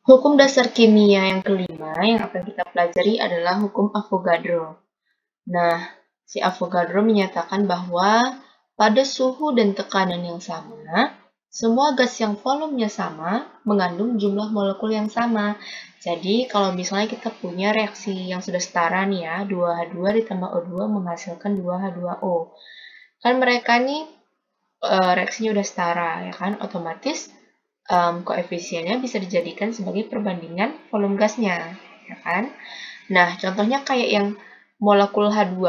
Hukum dasar kimia yang kelima yang akan kita pelajari adalah hukum Avogadro. Nah, si Avogadro menyatakan bahwa pada suhu dan tekanan yang sama, semua gas yang volumenya sama mengandung jumlah molekul yang sama. Jadi, kalau misalnya kita punya reaksi yang sudah setara nih ya, 2H2 ditambah O2 menghasilkan 2H2O. Kan mereka nih reaksinya udah setara, ya kan? Otomatis koefisiennya bisa dijadikan sebagai perbandingan volume gasnya, ya kan? Nah, contohnya kayak yang molekul H2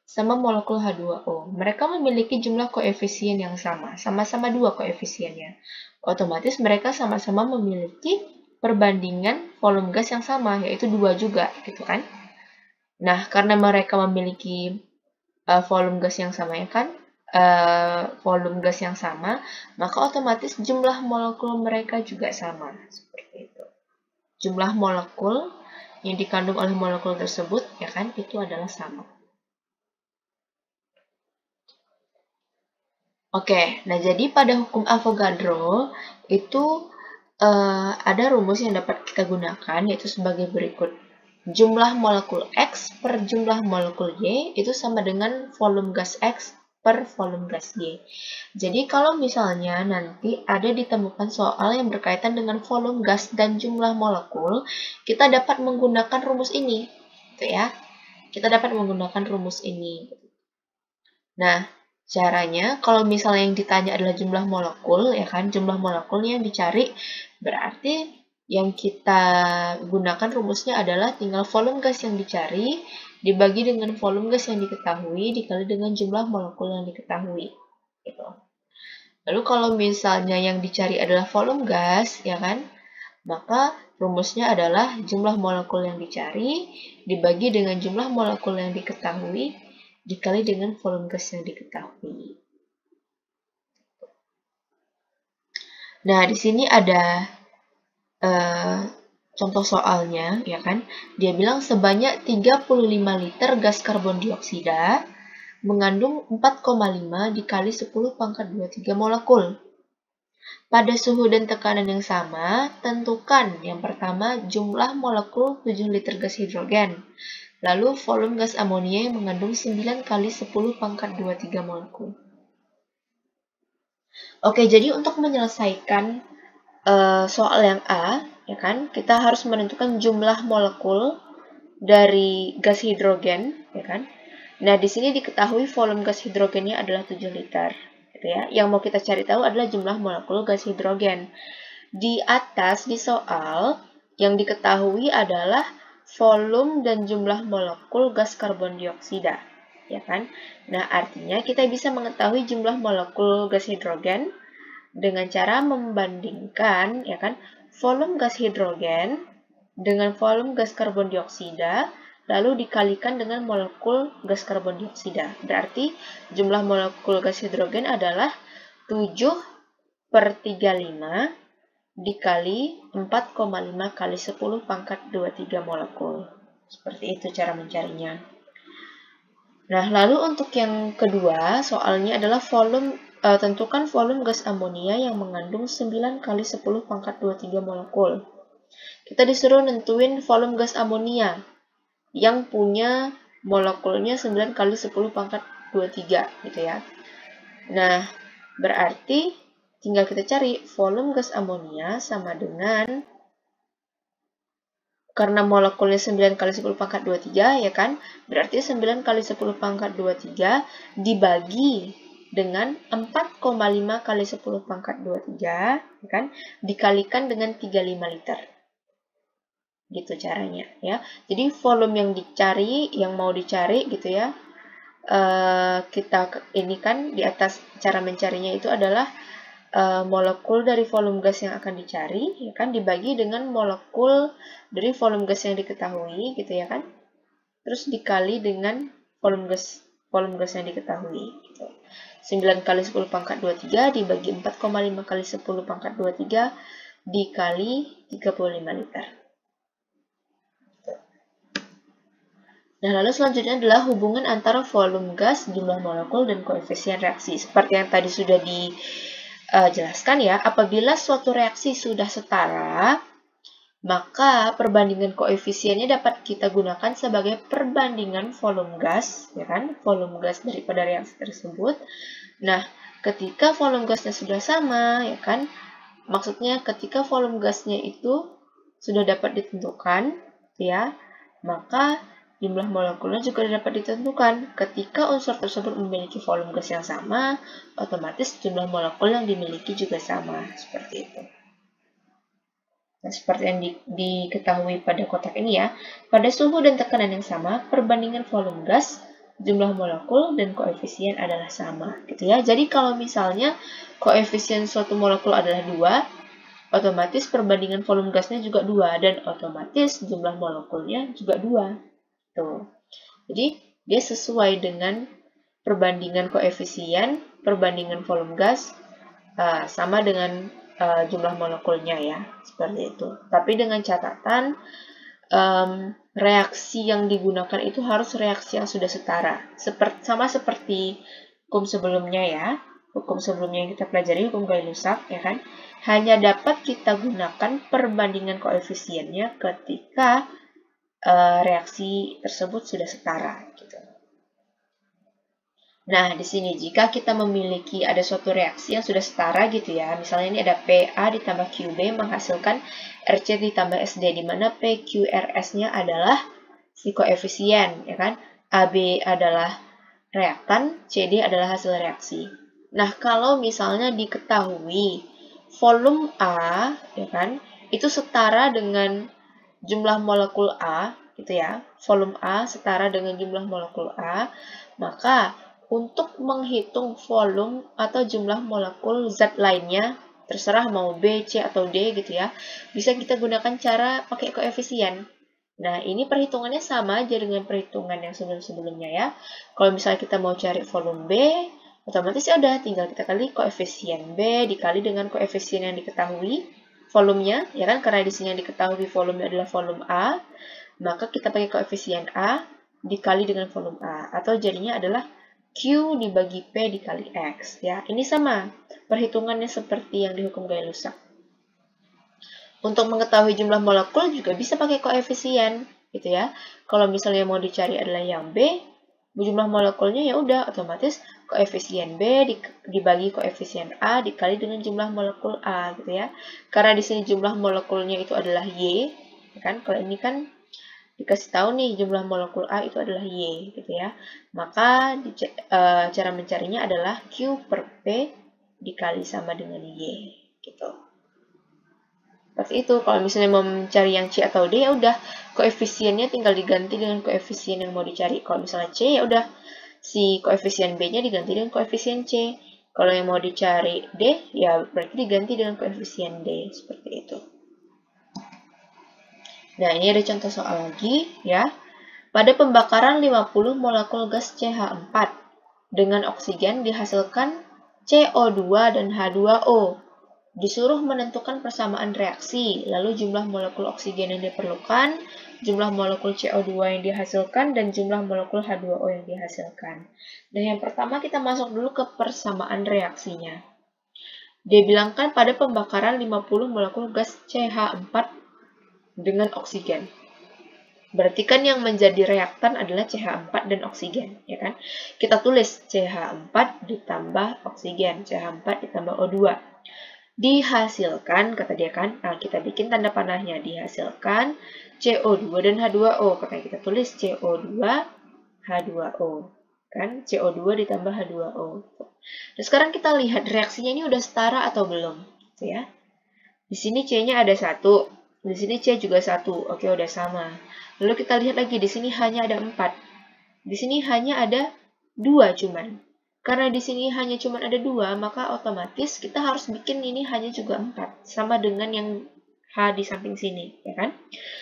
sama molekul H2O. Mereka memiliki jumlah koefisien yang sama-sama 2 koefisiennya. Otomatis mereka sama-sama memiliki perbandingan volume gas yang sama, yaitu 2 juga, gitu kan? Nah, karena mereka memiliki volume gas yang sama, ya kan? Volume gas yang sama, maka otomatis jumlah molekul mereka juga sama, seperti itu. Jumlah molekul yang dikandung oleh molekul tersebut, ya kan, itu adalah sama. Oke, nah jadi pada hukum Avogadro itu ada rumus yang dapat kita gunakan, yaitu sebagai berikut. Jumlah molekul X per jumlah molekul Y itu sama dengan volume gas X per volume gas Y. Jadi kalau misalnya nanti ada ditemukan soal yang berkaitan dengan volume gas dan jumlah molekul, kita dapat menggunakan rumus ini, gitu ya. Kita dapat menggunakan rumus ini. Nah, caranya kalau misalnya yang ditanya adalah jumlah molekul, ya kan, jumlah molekulnya yang dicari, berarti yang kita gunakan rumusnya adalah tinggal volume gas yang dicari dibagi dengan volume gas yang diketahui dikali dengan jumlah molekul yang diketahui. Gitu. Lalu kalau misalnya yang dicari adalah volume gas, ya kan, maka rumusnya adalah jumlah molekul yang dicari dibagi dengan jumlah molekul yang diketahui dikali dengan volume gas yang diketahui. Nah, di sini ada contoh soalnya, ya kan? Dia bilang sebanyak 35 liter gas karbon dioksida mengandung 4,5 dikali 10 pangkat 23 molekul. Pada suhu dan tekanan yang sama, tentukan yang pertama jumlah molekul 7 liter gas hidrogen. Lalu volume gas amonia yang mengandung 9 kali 10 pangkat 23 molekul. Oke, jadi untuk menyelesaikan soal yang A, ya kan, kita harus menentukan jumlah molekul dari gas hidrogen, ya kan. Nah, di sini diketahui volume gas hidrogennya adalah 7 liter, gitu ya. Yang mau kita cari tahu adalah jumlah molekul gas hidrogen. Di atas di soal yang diketahui adalah volume dan jumlah molekul gas karbon dioksida, ya kan? Nah, artinya kita bisa mengetahui jumlah molekul gas hidrogen dengan cara membandingkan, ya kan, volume gas hidrogen dengan volume gas karbon dioksida, lalu dikalikan dengan molekul gas karbon dioksida. Berarti jumlah molekul gas hidrogen adalah 7/35 dikali 4,5 kali 10 pangkat 23 molekul. Seperti itu cara mencarinya. Nah, lalu untuk yang kedua, soalnya adalah tentukan volume gas amonia yang mengandung 9 kali 10 pangkat 23 molekul. Kita disuruh nentuin volume gas amonia yang punya molekulnya 9 kali 10 pangkat 23 gitu ya. Nah, berarti tinggal kita cari volume gas amonia sama dengan, karena molekulnya 9 kali 10 pangkat 23, ya kan? Berarti 9 kali 10 pangkat 23 dibagi dengan 4,5 kali 10 pangkat 23, ya kan? Dikalikan dengan 35 liter. Gitu caranya, ya. Jadi volume yang dicari, yang mau dicari gitu ya, kita ini kan di atas cara mencarinya itu adalah molekul dari volume gas yang akan dicari, ya kan, dibagi dengan molekul dari volume gas yang diketahui, gitu ya kan, terus dikali dengan volume gas yang diketahui, gitu. 9 kali 10 pangkat 23 dibagi 4,5 kali 10 pangkat 23 dikali 35 liter. Nah, lalu selanjutnya adalah hubungan antara volume gas, jumlah molekul, dan koefisien reaksi. Seperti yang tadi sudah dijelaskan ya, apabila suatu reaksi sudah setara, maka perbandingan koefisiennya dapat kita gunakan sebagai perbandingan volume gas, ya kan? Volume gas daripada reaksi tersebut. Nah, ketika volume gasnya sudah sama, ya kan? Maksudnya ketika volume gasnya itu sudah dapat ditentukan, ya, maka jumlah molekulnya juga dapat ditentukan. Ketika unsur tersebut memiliki volume gas yang sama, otomatis jumlah molekul yang dimiliki juga sama, seperti itu. Nah, seperti yang diketahui pada kotak ini ya, pada suhu dan tekanan yang sama, perbandingan volume gas, jumlah molekul, dan koefisien adalah sama. Gitu ya. Jadi kalau misalnya koefisien suatu molekul adalah 2, otomatis perbandingan volume gasnya juga 2, dan otomatis jumlah molekulnya juga 2. Tuh. Jadi dia sesuai dengan perbandingan koefisien, perbandingan volume gas, sama dengan jumlah molekulnya ya, seperti itu. Tapi dengan catatan reaksi yang digunakan itu harus reaksi yang sudah setara. Sama seperti hukum sebelumnya ya, hukum sebelumnya yang kita pelajari, hukum Gay-Lussac ya kan, hanya dapat kita gunakan perbandingan koefisiennya ketika reaksi tersebut sudah setara. Gitu. Nah, di sini jika kita memiliki ada suatu reaksi yang sudah setara gitu ya, misalnya ini ada PA ditambah QB menghasilkan RC ditambah SD, di mana PQRS-nya adalah si koefisien, ya kan? AB adalah reaktan, CD adalah hasil reaksi. Nah, kalau misalnya diketahui volume A, ya kan, itu setara dengan jumlah molekul A, gitu ya, volume A setara dengan jumlah molekul A, maka untuk menghitung volume atau jumlah molekul zat lainnya, terserah mau B, C, atau D gitu ya, bisa kita gunakan cara pakai koefisien. Nah, ini perhitungannya sama aja dengan perhitungan yang sebelum-sebelumnya ya. Kalau misalnya kita mau cari volume B, otomatis ya udah tinggal kita kali koefisien B dikali dengan koefisien yang diketahui volumenya, ya kan? Karena di sini yang diketahui volume adalah volume A, maka kita pakai koefisien A dikali dengan volume A, atau jadinya adalah Q dibagi P dikali X. Ya, ini sama. Perhitungannya seperti yang dihukum Gay-Lussac. Untuk mengetahui jumlah molekul juga bisa pakai koefisien, gitu ya. Kalau misalnya mau dicari adalah yang B, jumlah molekulnya ya udah otomatis koefisien B dibagi koefisien A dikali dengan jumlah molekul A, gitu ya. Karena di sini jumlah molekulnya itu adalah Y, kan? Kalau ini kan dikasih tahu nih jumlah molekul A itu adalah Y, gitu ya. Maka cara mencarinya adalah Q per P dikali sama dengan Y, gitu. Seperti itu. Kalau misalnya mau mencari yang C atau D, ya udah koefisiennya tinggal diganti dengan koefisien yang mau dicari. Kalau misalnya C, ya udah si koefisien B-nya diganti dengan koefisien C. Kalau yang mau dicari D, ya berarti diganti dengan koefisien D, seperti itu. Nah, ini ada contoh soal lagi ya. Pada pembakaran 50 molekul gas CH4 dengan oksigen dihasilkan CO2 dan H2O. Disuruh menentukan persamaan reaksi, lalu jumlah molekul oksigen yang diperlukan, jumlah molekul CO2 yang dihasilkan, dan jumlah molekul H2O yang dihasilkan. Nah, yang pertama kita masuk dulu ke persamaan reaksinya. Dia bilangkan pada pembakaran 50 molekul gas CH4 dengan oksigen. Berarti kan yang menjadi reaktan adalah CH4 dan oksigen, ya kan? Kita tulis CH4 ditambah oksigen, CH4 ditambah O2. Dihasilkan, kata dia kan, nah kita bikin tanda panahnya, dihasilkan CO2 dan H2O, kata kita tulis CO2, H2O, kan? CO2 ditambah H2O. Nah, sekarang kita lihat reaksinya ini udah setara atau belum, gitu ya. Di sini C-nya ada 1, di sini C juga 1, oke udah sama. Lalu kita lihat lagi, di sini hanya ada 4, di sini hanya ada 2 cuman. Karena di sini hanya cuma ada 2, maka otomatis kita harus bikin ini hanya juga 4. Sama dengan yang H di samping sini, ya kan?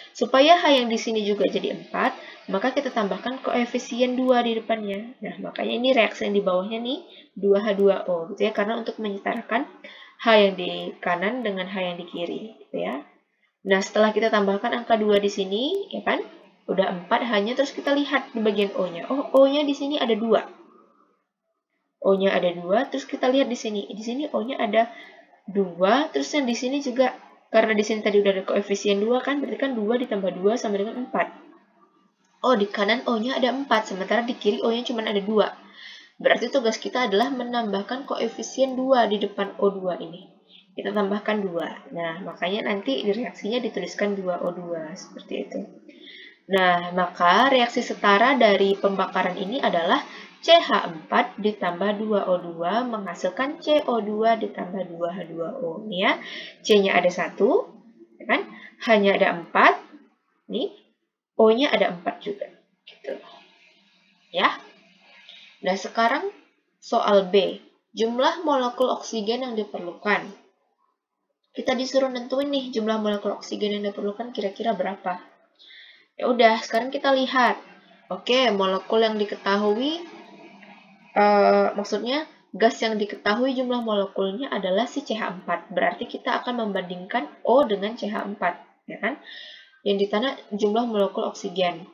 Supaya H yang di sini juga jadi 4, maka kita tambahkan koefisien 2 di depannya. Nah, makanya ini reaksi yang di bawahnya nih, 2H2O, gitu ya. Karena untuk menyetarakan H yang di kanan dengan H yang di kiri, gitu ya. Nah, setelah kita tambahkan angka 2 di sini, ya kan? Udah 4 hanya, terus kita lihat di bagian O-nya. Oh, O-nya di sini ada 2. O-nya ada 2, terus kita lihat di sini. Di sini O-nya ada 2, terus yang di sini juga Karena di sini tadi udah ada koefisien 2 kan, berarti kan 2 ditambah 2 sama dengan 4. Oh, di kanan O-nya ada 4, sementara di kiri O-nya cuma ada 2. Berarti tugas kita adalah menambahkan koefisien 2 di depan O2 ini. Kita tambahkan 2. Nah, makanya nanti reaksinya dituliskan 2O2, seperti itu. Nah, maka reaksi setara dari pembakaran ini adalah CH4 ditambah 2O2 menghasilkan CO2 ditambah 2H2O. Nih ya, C-nya ada 1, ya kan? H-nya ada 4, nih, O-nya ada 4 juga. Gitu. Ya. Nah, sekarang soal B. Jumlah molekul oksigen yang diperlukan. Kita disuruh nentuin nih jumlah molekul oksigen yang diperlukan kira-kira berapa. Ya udah, sekarang kita lihat. Oke, molekul yang diketahui, maksudnya gas yang diketahui jumlah molekulnya adalah si CH4. Berarti kita akan membandingkan O dengan CH4, ya kan? Yang ditanya jumlah molekul oksigen.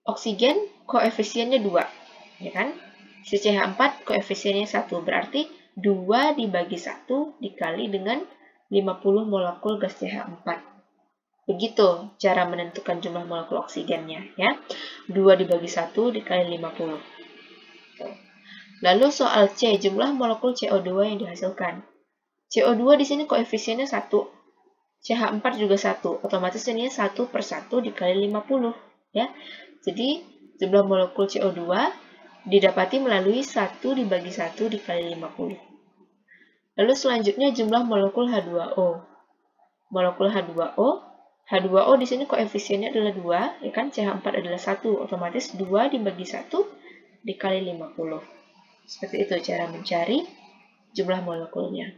Oksigen koefisiennya 2, ya kan? Si CH4 koefisiennya 1, berarti 2 dibagi 1 dikali dengan 50 molekul gas CH4. Begitu cara menentukan jumlah molekul oksigennya, ya. 2 dibagi 1 dikali 50. Lalu soal C, jumlah molekul CO2 yang dihasilkan. CO2 di sini koefisiennya 1. CH4 juga 1. Otomatis ini 1 per 1 dikali 50, ya. Jadi, jumlah molekul CO2 didapati melalui 1 dibagi 1 dikali 50. Lalu selanjutnya jumlah molekul H2O. Molekul H2O di sini koefisiennya adalah 2, ya kan? CH4 adalah 1, otomatis 2 dibagi 1 dikali 50. Seperti itu cara mencari jumlah molekulnya.